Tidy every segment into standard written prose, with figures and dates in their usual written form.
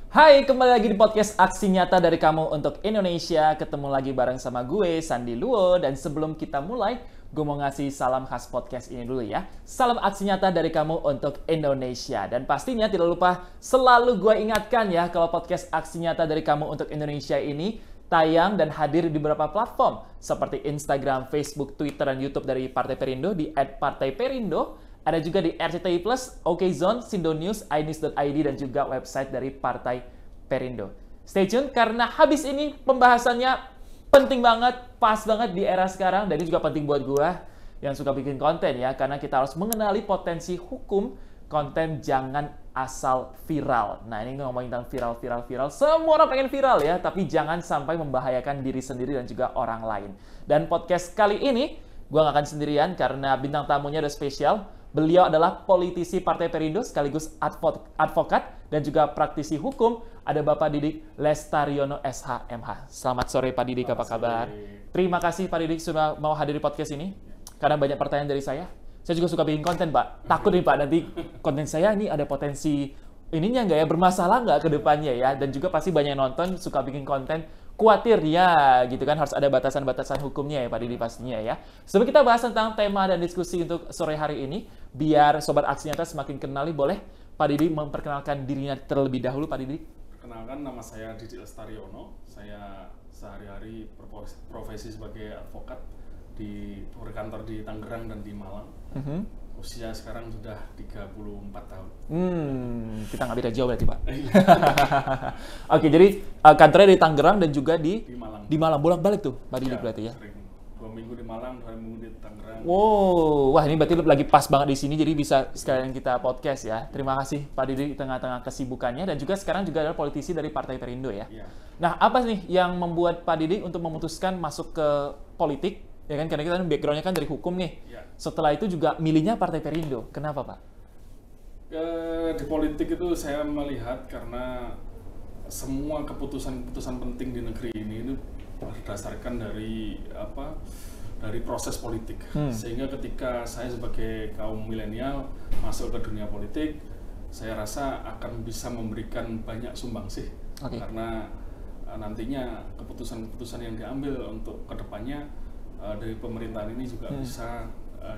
Hai, kembali lagi di podcast Aksi Nyata dari Kamu untuk Indonesia. Ketemu lagi bareng sama gue, Sandi Luo. Dan sebelum kita mulai, gue mau ngasih salam khas podcast ini dulu ya. Salam Aksi Nyata dari Kamu untuk Indonesia. Dan pastinya tidak lupa selalu gue ingatkan ya, kalau podcast Aksi Nyata dari Kamu untuk Indonesia ini tayang dan hadir di beberapa platform seperti Instagram, Facebook, Twitter, dan YouTube dari Partai Perindo di @partaiperindo. Ada juga di RCTI Plus, OKZone, Sindo News, inews.id, dan juga website dari Partai Perindo. Stay tune karena habis ini pembahasannya penting banget, pas banget di era sekarang, dan ini juga penting buat gua yang suka bikin konten ya, karena kita harus mengenali potensi hukum konten jangan asal viral. Nah, ini ngomongin tentang viral. Semua orang pengen viral ya, tapi jangan sampai membahayakan diri sendiri dan juga orang lain. Dan podcast kali ini, gua nggak akan sendirian karena bintang tamunya udah spesial. Beliau adalah politisi Partai Perindo sekaligus advokat dan juga praktisi hukum. Ada Bapak Didik Lestariono SH.MH. Selamat sore Pak Didik, apa kabar? Terima kasih Pak Didik sudah mau hadir di podcast ini. Karena banyak pertanyaan dari saya. Saya juga suka bikin konten Pak. Takut nih Pak, nanti konten saya ini ada potensi ininya nggak ya, bermasalah nggak ke depannya ya. Dan juga pasti banyak yang nonton suka bikin konten. Khawatir ya, gitu kan, harus ada batasan-batasan hukumnya ya Pak Didi pastinya ya. Sebelum kita bahas tentang tema dan diskusi untuk sore hari ini, biar Sobat Aksi Nyata semakin kenali, boleh Pak Didi memperkenalkan dirinya terlebih dahulu Pak Didi? Perkenalkan, nama saya Didi Lestariono. Saya sehari-hari berprofesi sebagai advokat berkantor di Tangerang dan di Malang. Usia sekarang sudah 34 tahun. Kita nggak beda jauh berarti Pak. Oke, jadi kantornya di Tangerang dan juga di Malang. Di Malang, bolak-balik tuh Pak Didi berarti ya? Sering. 2 minggu di Malang, 2 minggu di Tangerang. Wow, wah ini berarti lagi pas banget di sini, jadi bisa sekalian kita podcast ya. Terima kasih Pak Didi di tengah-tengah kesibukannya, dan juga sekarang juga adalah politisi dari Partai Perindo ya. Nah, apa nih yang membuat Pak Didi untuk memutuskan masuk ke politik? Ya kan, karena kita background-nya kan dari hukum nih. Setelah itu juga milihnya Partai Perindo. Kenapa Pak? Di politik itu saya melihat karena semua keputusan-keputusan penting di negeri ini itu berdasarkan dari proses politik. Sehingga ketika saya sebagai kaum milenial masuk ke dunia politik, saya rasa akan bisa memberikan banyak sumbangsih. Karena nantinya keputusan-keputusan yang diambil untuk kedepannya dari pemerintahan ini juga bisa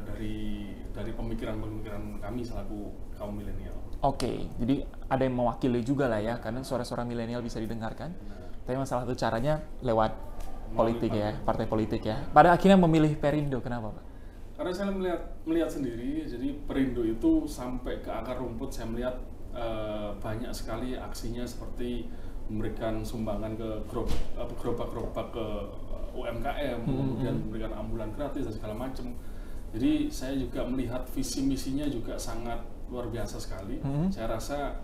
dari pemikiran-pemikiran kami selaku kaum milenial. Oke, jadi ada yang mewakili juga lah ya, karena suara-suara milenial bisa didengarkan. Tapi salah satu caranya lewat politik ya, partai politik ya. Pada akhirnya memilih Perindo, kenapa Pak? Karena saya melihat sendiri, jadi Perindo itu sampai ke akar rumput. Saya melihat banyak sekali aksinya seperti memberikan sumbangan ke gerobak-gerobak ke UMKM, kemudian memberikan ambulan gratis dan segala macam. Jadi saya juga melihat visi misinya juga sangat luar biasa sekali. Saya rasa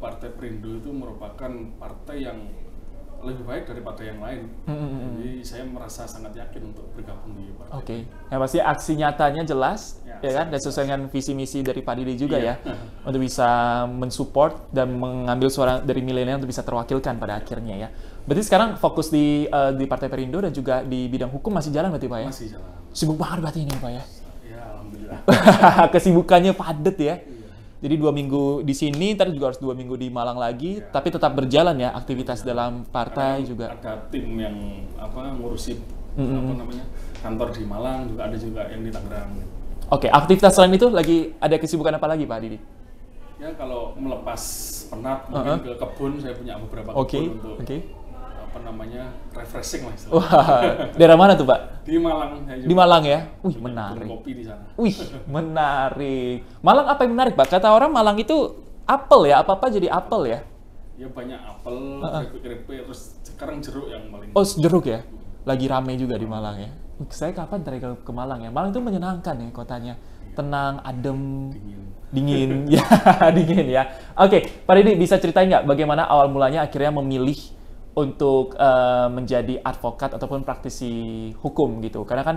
Partai Perindo itu merupakan partai yang lebih baik dari partai yang lain. Jadi saya merasa sangat yakin untuk bergabung di partai. Oke, yang pasti aksi nyatanya jelas, ya kan, dan sesuai dengan visi misi dari Pak Didi juga ya, untuk bisa mensupport dan mengambil suara dari milenial untuk bisa terwakilkan pada akhirnya ya. Berarti sekarang fokus di Partai Perindo dan juga di bidang hukum masih jalan berarti Pak ya? Masih jalan. Sibuk banget berarti ini Pak ya? Ya, alhamdulillah. Kesibukannya padat ya. Jadi 2 minggu di sini, ntar juga harus 2 minggu di Malang lagi, tapi tetap berjalan ya aktivitas dalam partai juga. Ada tim yang ngurusi kantor di Malang, juga ada juga yang di Tangerang. Oke, aktivitas selain itu lagi ada kesibukan apa lagi Pak Didi? Ya kalau melepas penat mungkin ke kebun, saya punya beberapa kebun untuk refreshing lah istilahnya. Wah, daerah mana tuh Pak? Di Malang. Di Malang ya? Wih, menarik. Kopi di sana. Wih, menarik. Malang apa yang menarik Pak? Kata orang Malang itu apel ya, apa-apa jadi apel ya? Ya banyak apel, keripik, terus sekarang jeruk yang paling. Oh, jeruk ya? Lagi rame juga di Malang ya? Saya kapan tadi ke Malang ya? Malang itu menyenangkan ya kotanya. Tenang, adem, dingin. Ya, dingin ya. Oke, Pak Didi bisa ceritain nggak bagaimana awal mulanya akhirnya memilih untuk menjadi advokat ataupun praktisi hukum gitu? Karena kan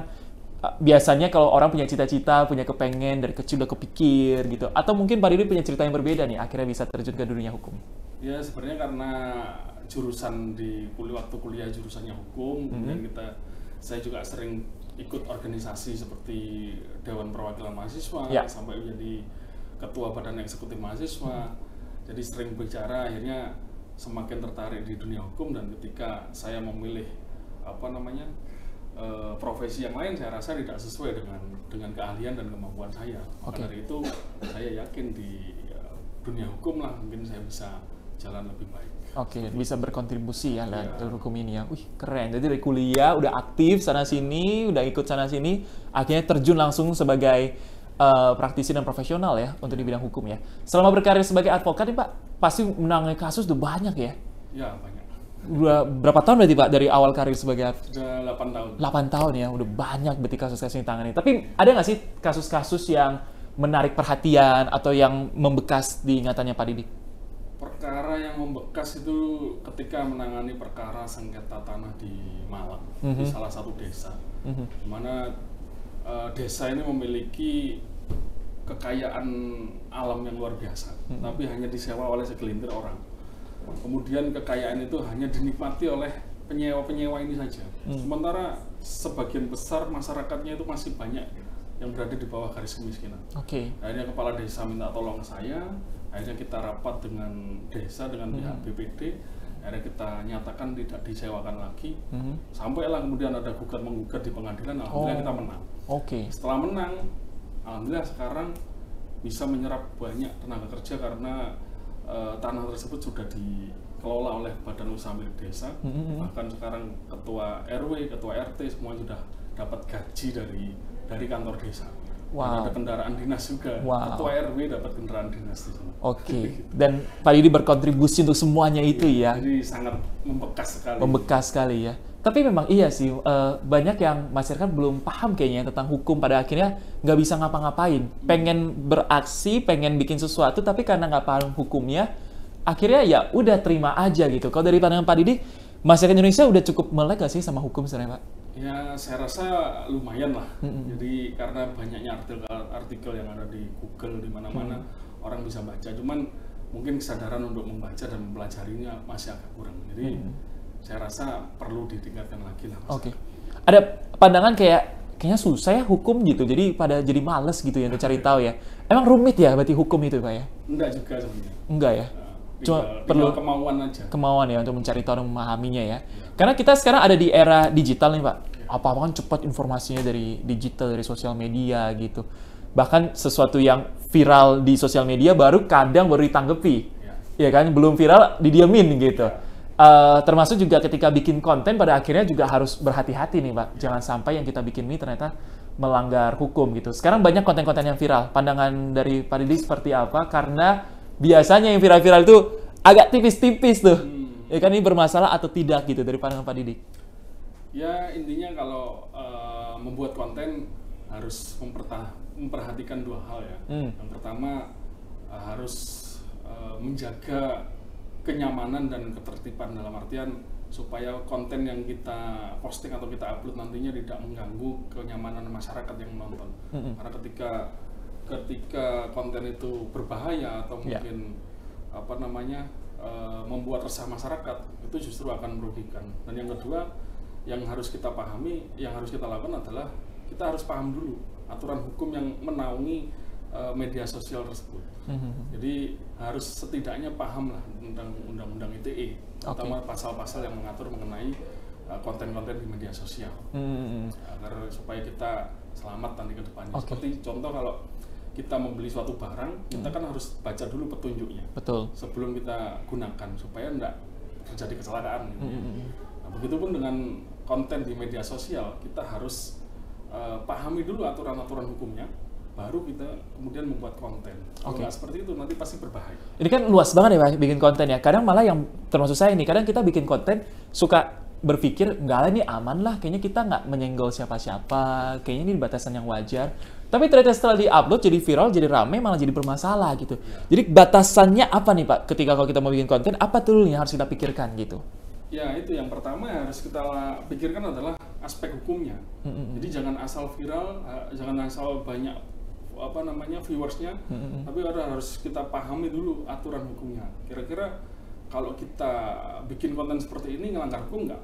biasanya kalau orang punya cita-cita, punya kepengen dari kecil udah kepikir gitu, atau mungkin Pak Didi punya cerita yang berbeda nih, akhirnya bisa terjun ke dunia hukum. Ya sebenarnya karena jurusan waktu kuliah jurusannya hukum, kemudian saya juga sering ikut organisasi seperti Dewan Perwakilan Mahasiswa, sampai menjadi ketua Badan Eksekutif Mahasiswa. Jadi sering bicara, akhirnya semakin tertarik di dunia hukum, dan ketika saya memilih profesi yang lain, saya rasa tidak sesuai dengan keahlian dan kemampuan saya. Maka dari itu saya yakin di dunia hukum lah mungkin saya bisa jalan lebih baik. Bisa berkontribusi ya dalam hukum ini ya. Wih, keren. Jadi dari kuliah udah aktif sana sini, udah ikut sana sini, akhirnya terjun langsung sebagai praktisi dan profesional ya untuk di bidang hukum ya. Selama berkarir sebagai advokat nih Pak, pasti menangani kasus udah banyak ya? Ya, banyak. Udah berapa tahun berarti Pak dari awal karir sebagai Sudah 8 tahun. 8 tahun ya, udah banyak berarti kasus-kasus yang ditangani. Tapi ada nggak sih kasus-kasus yang menarik perhatian atau yang membekas di ingatannya Pak Didik? Perkara yang membekas itu ketika menangani perkara sengketa tanah di Malang, di salah satu desa, di mana desa ini memiliki kekayaan alam yang luar biasa, tapi hanya disewa oleh segelintir orang. Kemudian kekayaan itu hanya dinikmati oleh penyewa-penyewa ini saja. Sementara sebagian besar masyarakatnya itu masih banyak yang berada di bawah garis kemiskinan. Akhirnya kepala desa minta tolong saya, akhirnya kita rapat dengan desa, dengan pihak BPD, akhirnya kita nyatakan tidak disewakan lagi. Sampailah kemudian ada gugat-menggugat di pengadilan, alhamdulillah kita menang. Setelah menang, alhamdulillah sekarang bisa menyerap banyak tenaga kerja karena tanah tersebut sudah dikelola oleh badan usaha milik desa. Bahkan sekarang ketua RW, ketua RT semua sudah dapat gaji dari kantor desa. Dan ada kendaraan dinas juga. Ketua RW dapat kendaraan dinas di sana. Dan Pak Didi berkontribusi untuk semuanya itu ya. Jadi sangat membekas sekali. Membekas sekali ya. Tapi memang iya sih, banyak yang masyarakat belum paham kayaknya tentang hukum, pada akhirnya nggak bisa ngapa-ngapain. Pengen beraksi, pengen bikin sesuatu, tapi karena nggak paham hukumnya, akhirnya ya udah terima aja gitu. Kalau dari pandangan Pak Didi, masyarakat Indonesia udah cukup melek nggak sih sama hukum sebenarnya Pak? Ya, saya rasa lumayan lah. Jadi karena banyaknya artikel yang ada di Google di mana-mana, orang bisa baca. Cuman mungkin kesadaran untuk membaca dan mempelajarinya masih agak kurang. Jadi saya rasa perlu ditingkatkan lagi lah. Ada pandangan kayaknya susah ya hukum gitu, jadi pada jadi males gitu ya untuk cari tahu ya. Emang rumit ya berarti hukum itu Pak ya? Enggak juga sebenarnya. Enggak ya? Cuma perlu kemauan aja. Kemauan ya untuk mencari tahu dan memahaminya ya. Karena kita sekarang ada di era digital nih Pak. Apa-apa kan cepat informasinya dari digital, dari sosial media gitu. Bahkan sesuatu yang viral di sosial media baru ditanggepi. Ya kan, belum viral didiamin gitu. Termasuk juga ketika bikin konten pada akhirnya juga harus berhati-hati nih Pak. Jangan sampai yang kita bikin ini ternyata melanggar hukum gitu. Sekarang banyak konten-konten yang viral. Pandangan dari Pak Didi seperti apa? Karena biasanya yang viral-viral itu agak tipis-tipis tuh. Ya kan, ini bermasalah atau tidak gitu dari pandangan Pak Didi? Ya intinya kalau membuat konten harus memperhatikan dua hal ya. Yang pertama harus menjaga kenyamanan dan ketertiban, dalam artian supaya konten yang kita posting atau kita upload nantinya tidak mengganggu kenyamanan masyarakat yang menonton. Karena ketika konten itu berbahaya atau mungkin membuat resah masyarakat, itu justru akan merugikan. Dan yang kedua yang harus kita pahami, yang harus kita lakukan adalah kita harus paham dulu aturan hukum yang menaungi media sosial tersebut. Jadi harus setidaknya paham lah tentang undang-undang ITE, terutama pasal-pasal yang mengatur mengenai konten-konten di media sosial, agar supaya kita selamat nanti ke depannya. Seperti contoh, kalau kita membeli suatu barang, kita kan harus baca dulu petunjuknya sebelum kita gunakan supaya tidak terjadi kecelakaan. Nah, begitupun dengan konten di media sosial, kita harus pahami dulu aturan-aturan hukumnya, baru kita kemudian membuat konten. Kalau nggak seperti itu nanti pasti berbahaya. Ini kan luas banget ya Pak bikin konten ya. Kadang malah yang termasuk saya nih, kadang kita bikin konten suka berpikir enggak lah, ini aman lah, kayaknya kita nggak menyenggol siapa-siapa, kayaknya ini batasan yang wajar. Tapi ternyata setelah di-upload jadi viral, jadi rame, malah jadi bermasalah gitu. Jadi batasannya apa nih Pak? Ketika kalau kita mau bikin konten, apa dulu yang harus kita pikirkan gitu? Ya itu yang pertama yang harus kita pikirkan adalah aspek hukumnya. Jadi jangan asal viral, jangan asal banyak viewersnya, tapi harus kita pahami dulu aturan hukumnya. Kira-kira kalau kita bikin konten seperti ini ngelanggar hukum nggak?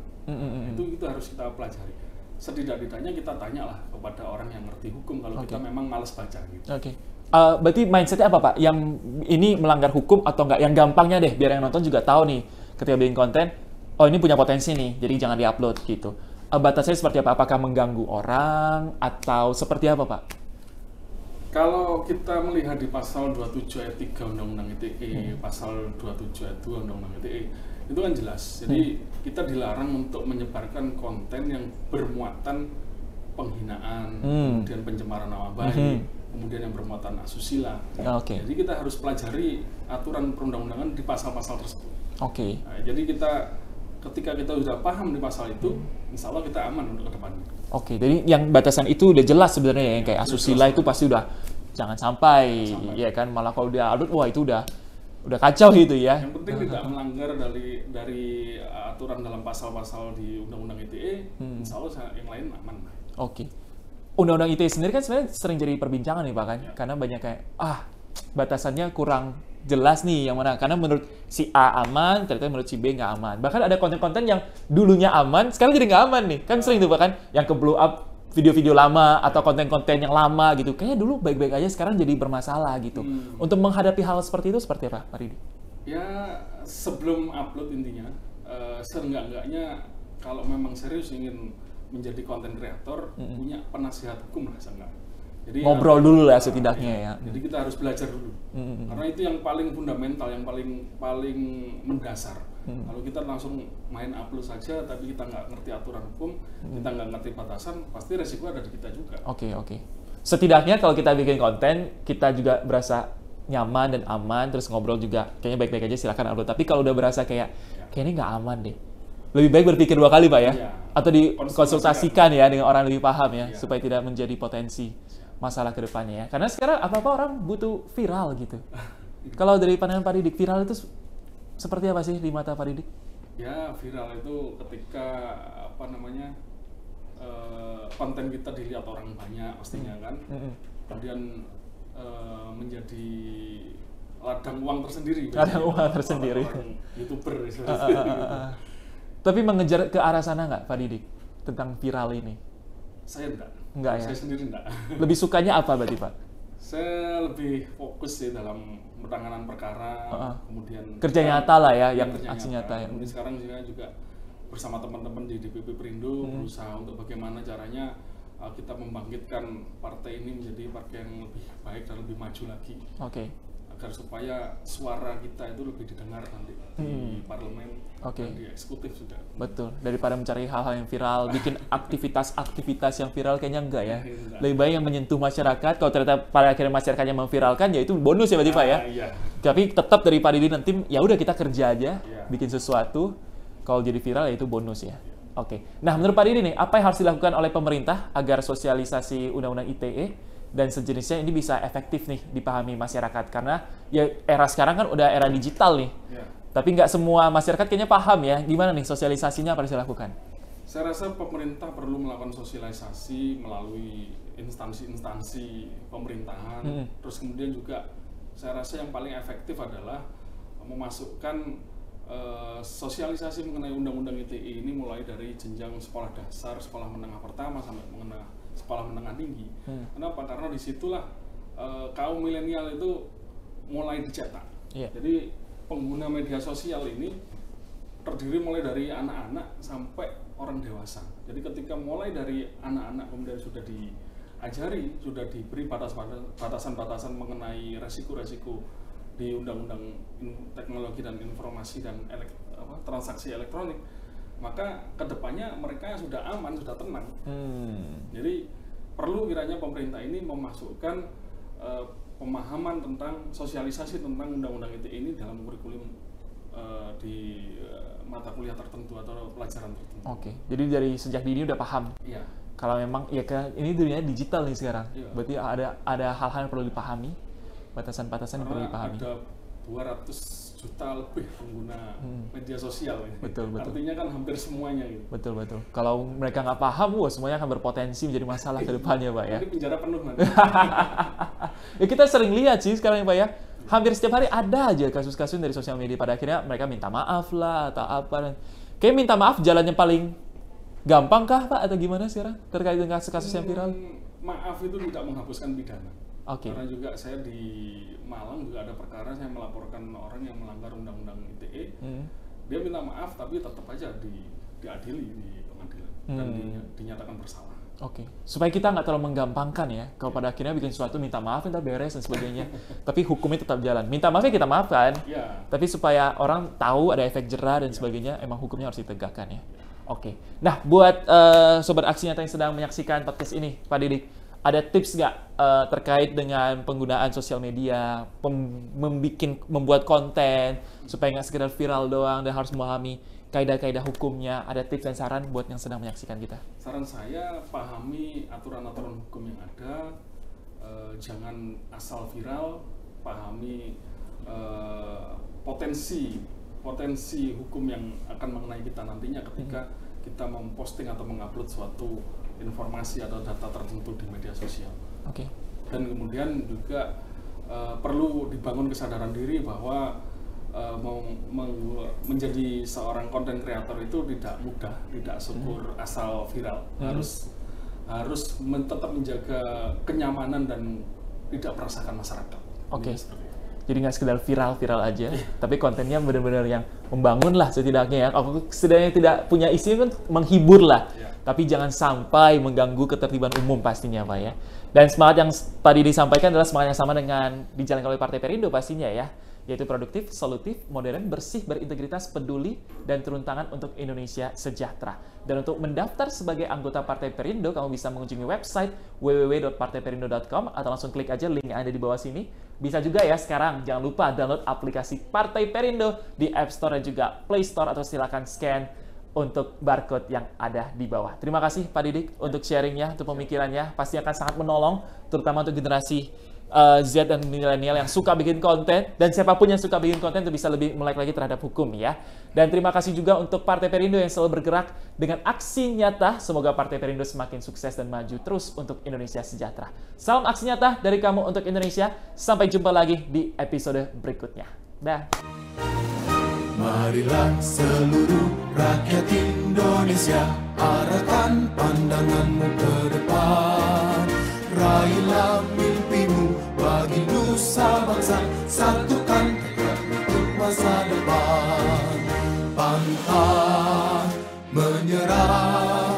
Itu harus kita pelajari. Setidak-tidaknya kita tanyalah kepada orang yang ngerti hukum kalau kita memang malas baca gitu. Berarti mindsetnya apa Pak? Yang ini melanggar hukum atau enggak? Yang gampangnya deh, biar yang nonton juga tahu nih, ketika bikin konten, oh ini punya potensi nih, jadi jangan diupload gitu. Batasnya seperti apa? Apakah mengganggu orang atau seperti apa Pak? Kalau kita melihat di pasal 27 ayat 3 Undang-Undang ITE, pasal 27 ayat 2 Undang-Undang ITE, itu kan jelas. Jadi kita dilarang untuk menyebarkan konten yang bermuatan penghinaan, kemudian pencemaran nama baik, kemudian yang bermuatan asusila. Jadi kita harus pelajari aturan perundang-undangan di pasal-pasal tersebut. Nah, jadi ketika kita sudah paham di pasal itu, insya Allah kita aman untuk ke depannya. Jadi yang batasan itu udah jelas sebenarnya ya, yang kayak asusila itu pasti udah jangan sampai, ya kan, malah kalau udah upload, wah itu udah kacau gitu ya. Yang penting tidak melanggar dari aturan dalam pasal-pasal di Undang-Undang ITE, insya Allah yang lain aman. Undang-Undang ITE sendiri kan sebenarnya sering jadi perbincangan nih Pak kan, karena banyak kayak batasannya kurang jelas nih yang mana, karena menurut si A aman, ternyata menurut si B nggak aman. Bahkan ada konten-konten yang dulunya aman, sekarang jadi nggak aman nih, kan sering tuh Pak kan, yang ke blow up video-video lama atau konten-konten yang lama gitu, kayaknya dulu baik-baik aja, sekarang jadi bermasalah gitu. Untuk menghadapi hal seperti itu seperti apa Pak Ridi? Ya sebelum upload intinya, seenggak-enggaknya kalau memang serius ingin menjadi konten kreator, punya penasihat hukum lah seenggak. Jadi ngobrol dulu lah setidaknya ya. Jadi kita harus belajar dulu, karena itu yang paling fundamental, yang paling mendasar. Kalau kita langsung main upload saja, tapi kita nggak ngerti aturan hukum, kita nggak ngerti batasan, pasti resiko ada di kita juga. Setidaknya kalau kita bikin konten, kita juga berasa nyaman dan aman, terus ngobrol juga kayaknya baik-baik aja, silakan upload. Tapi kalau udah berasa kayaknya nggak aman deh, lebih baik berpikir 2 kali Pak ya, atau dikonsultasikan ya dengan orang lebih paham ya, supaya tidak menjadi potensi masalah ke depannya ya. Karena sekarang apa-apa orang butuh viral gitu. Kalau dari pandangan Pak Didik, viral itu seperti apa sih di mata Pak Didik? Ya, viral itu ketika konten kita dilihat orang banyak pastinya kan, kemudian menjadi ladang uang tersendiri. Orang YouTuber Tapi mengejar ke arah sana nggak Pak Didik tentang viral ini? Saya enggak ya? Saya sendiri enggak. Lebih sukanya apa berarti Pak? Saya lebih fokus sih dalam penanganan perkara, kemudian kerja nyata lah ya, yang aksi nyata ya. Kemudian sekarang juga bersama teman-teman di DPP Perindo berusaha untuk bagaimana caranya kita membangkitkan partai ini menjadi partai yang lebih baik dan lebih maju lagi. Agar supaya suara kita itu lebih didengar nanti di parlemen dan di eksekutif juga. Betul, daripada mencari hal-hal yang viral, bikin aktivitas yang viral kayaknya enggak ya. Lebih baik yang menyentuh masyarakat, kalau ternyata pada akhirnya masyarakatnya memviralkan, ya itu bonus ya berarti Pak ya. Tapi tetap dari Pak Didi nanti, ya udah kita kerja aja, bikin sesuatu, kalau jadi viral ya itu bonus ya. Nah menurut Pak Didi nih, apa yang harus dilakukan oleh pemerintah agar sosialisasi Undang-Undang ITE dan sejenisnya ini bisa efektif nih dipahami masyarakat, karena ya era sekarang kan udah era digital nih, tapi nggak semua masyarakat kayaknya paham ya. Gimana nih sosialisasinya, apa yang harus dilakukan? Saya rasa pemerintah perlu melakukan sosialisasi melalui instansi-instansi pemerintahan, terus kemudian juga saya rasa yang paling efektif adalah memasukkan sosialisasi mengenai Undang-Undang ITE ini mulai dari jenjang sekolah dasar, sekolah menengah pertama sampai sekolah menengah tinggi. Kenapa? Karena disitulah kaum milenial itu mulai dicetak. Jadi pengguna media sosial ini terdiri mulai dari anak-anak sampai orang dewasa. Jadi ketika mulai dari anak-anak kemudian sudah diajari, sudah diberi batasan-batasan mengenai resiko-resiko di Undang-Undang Teknologi dan Informasi dan Transaksi Elektronik, maka kedepannya mereka sudah aman, sudah tenang. Jadi perlu kiranya pemerintah ini memasukkan pemahaman tentang sosialisasi tentang Undang-Undang ITE ini dalam kurikulum di mata kuliah tertentu atau pelajaran tertentu. Jadi dari sejak dini udah paham. Kalau memang ya kan ini dunia digital nih sekarang, berarti ada hal-hal yang perlu dipahami, batasan-batasan yang perlu dipahami. Ada 200 juta lebih pengguna media sosial. Betul. Artinya kan hampir semuanya gitu. Betul. Kalau mereka nggak paham, semuanya akan berpotensi menjadi masalah ke depannya, Pak ya. Ini penjara penuh nanti. Ya kita sering lihat sih sekarang ya, Pak ya. Hampir setiap hari ada aja kasus-kasus dari sosial media, pada akhirnya mereka minta maaf lah atau apa. Kayak minta maaf jalannya paling gampang kah Pak atau gimana sekarang terkait dengan kasus yang viral? Maaf itu tidak menghapuskan pidana. Oke. Karena juga saya di Malang juga ada perkara, saya melaporkan orang yang melanggar undang-undang ITE. Dia minta maaf tapi tetap aja diadili di pengadilan dan dinyatakan bersalah. Oke, supaya kita nggak terlalu menggampangkan ya, kalau pada akhirnya bikin sesuatu minta maaf, minta beres dan sebagainya, tapi hukumnya tetap jalan. Minta maafnya kita maafkan, tapi supaya orang tahu ada efek jera dan sebagainya, emang hukumnya harus ditegakkan ya. Oke, nah buat Sobat Aksi Nyata yang sedang menyaksikan podcast ini, Pak Didik, ada tips nggak terkait dengan penggunaan sosial media, membuat konten, supaya nggak sekedar viral doang dan harus memahami kaidah-kaidah hukumnya, ada tips dan saran buat yang sedang menyaksikan kita? Saran saya, pahami aturan-aturan hukum yang ada, jangan asal viral, pahami potensi hukum yang akan mengenai kita nantinya ketika kita memposting atau mengupload suatu informasi atau data tertentu di media sosial. Oke. Dan kemudian juga perlu dibangun kesadaran diri bahwa menjadi seorang konten kreator itu tidak mudah, tidak syukur asal viral. Harus tetap menjaga kenyamanan dan tidak meresahkan masyarakat. Oke. Jadi nggak sekedar viral aja, tapi kontennya benar-benar yang membangun lah setidaknya ya. Aku setidaknya tidak punya isi kan menghibur lah, tapi jangan sampai mengganggu ketertiban umum pastinya Pak ya. Dan semangat yang Pak Didi sampaikan adalah semangat yang sama dengan dijalankan oleh Partai Perindo pastinya ya, yaitu produktif, solutif, modern, bersih, berintegritas, peduli, dan turun tangan untuk Indonesia sejahtera. Dan untuk mendaftar sebagai anggota Partai Perindo, kamu bisa mengunjungi website www.partaiperindo.com atau langsung klik aja link yang ada di bawah sini. Bisa juga ya sekarang, jangan lupa download aplikasi Partai Perindo di App Store dan juga Play Store, atau silakan scan untuk barcode yang ada di bawah. Terima kasih Pak Didik untuk sharingnya, untuk pemikirannya. Pasti akan sangat menolong, terutama untuk generasi Z dan milenial yang suka bikin konten, dan siapapun yang suka bikin konten itu bisa lebih melek lagi terhadap hukum ya. Dan terima kasih juga untuk Partai Perindo yang selalu bergerak dengan aksi nyata. Semoga Partai Perindo semakin sukses dan maju terus untuk Indonesia sejahtera. Salam aksi nyata dari kamu untuk Indonesia. Sampai jumpa lagi di episode berikutnya. Dah. Marilah seluruh rakyat Indonesia, arahkan pandanganmu ke depan. Raihlah mimpimu bagi nusa bangsa, satukan tekad untuk masa depan. Pantang menyerah,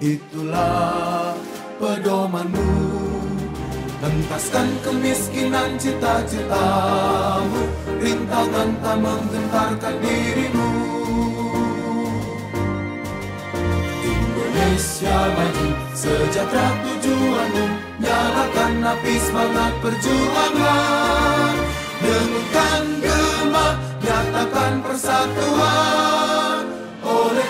itulah pedomanmu. Hentaskan kemiskinan cita-citamu, rintangan tak menggentarkan dirimu. Indonesia maju, sejahtera tujuanmu, nyalakan api semangat perjuangan. Dengungkan gema, nyatakan persatuan oleh